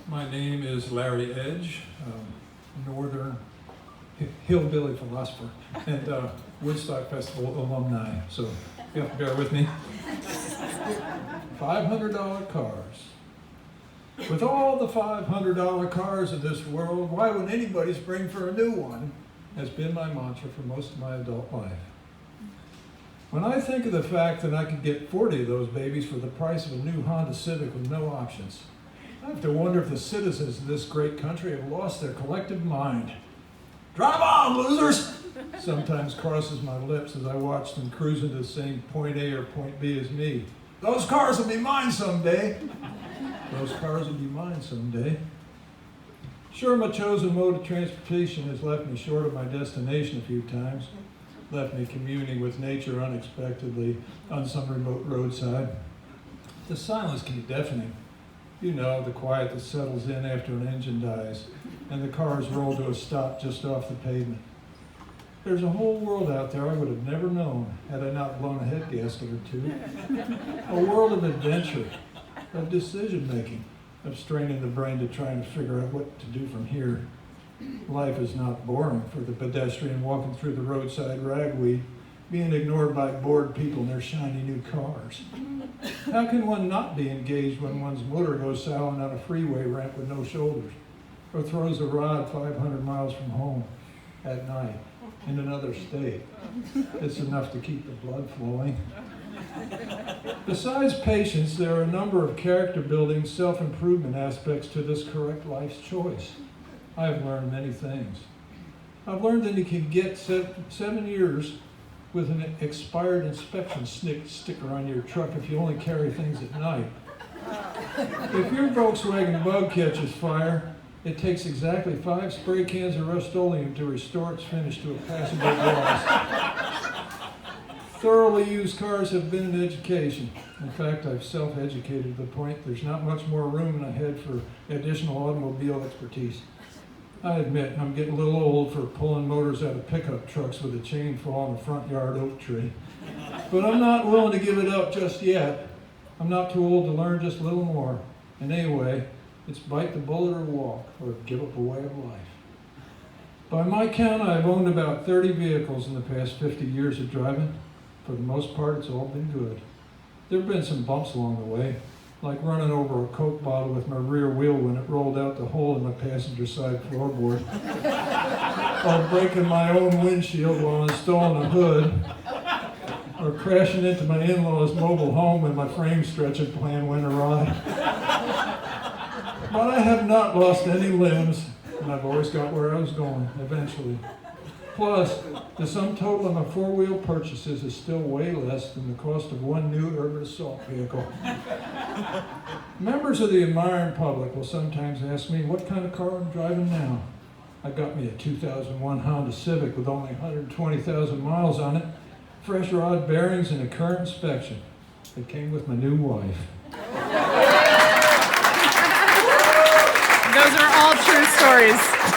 My name is Larry Edge, Northern hillbilly philosopher and Woodstock Festival alumni, so you have to bear with me. $500 cars. With all the $500 cars in this world, why would anybody spring for a new one? Has been my mantra for most of my adult life. When I think of the fact that I could get 40 of those babies for the price of a new Honda Civic with no options, I have to wonder if the citizens of this great country have lost their collective mind. Drive on, losers! Sometimes crosses my lips as I watch them cruise into the same point A or point B as me. Those cars will be mine someday. Those cars will be mine someday. Sure, my chosen mode of transportation has left me short of my destination a few times, left me communing with nature unexpectedly on some remote roadside. The silence can be deafening. You know, the quiet that settles in after an engine dies and the cars roll to a stop just off the pavement. There's a whole world out there I would have never known had I not blown a head gasket or two. A world of adventure, of decision making, of straining the brain to try and figure out what to do from here. Life is not boring for the pedestrian walking through the roadside ragweed, being ignored by bored people in their shiny new cars. How can one not be engaged when one's motor goes soughing on a freeway ramp with no shoulders, or throws a rod 500 miles from home at night in another state? It's enough to keep the blood flowing. Besides patience, there are a number of character-building, self-improvement aspects to this correct life's choice. I have learned many things. I've learned that you can get 7 years with an expired inspection sticker on your truck if you only carry things at night. If your Volkswagen Bug catches fire, it takes exactly 5 spray cans of Rust-Oleum to restore its finish to a passable gloss. Thoroughly used cars have been an education. In fact, I've self-educated to the point there's not much more room in my head for additional automobile expertise. I admit I'm getting a little old for pulling motors out of pickup trucks with a chainsaw on a front yard oak tree. But I'm not willing to give it up just yet. I'm not too old to learn just a little more. And anyway, it's bite the bullet or walk, or give up a way of life. By my count, I've owned about 30 vehicles in the past 50 years of driving. For the most part, it's all been good. There have been some bumps along the way, like running over a Coke bottle with my rear wheel when it rolled out the hole in my passenger side floorboard, or breaking my own windshield while installing a hood, or crashing into my in-laws' mobile home when my frame stretching plan went awry. But I have not lost any limbs, and I've always got where I was going, eventually. Plus, the sum total of my 4-wheel purchases is still way less than the cost of one new urban assault vehicle. Members of the admiring public will sometimes ask me what kind of car I'm driving now. I got me a 2001 Honda Civic with only 120,000 miles on it, fresh rod bearings, and a current inspection. It came with my new wife. Those are all true stories.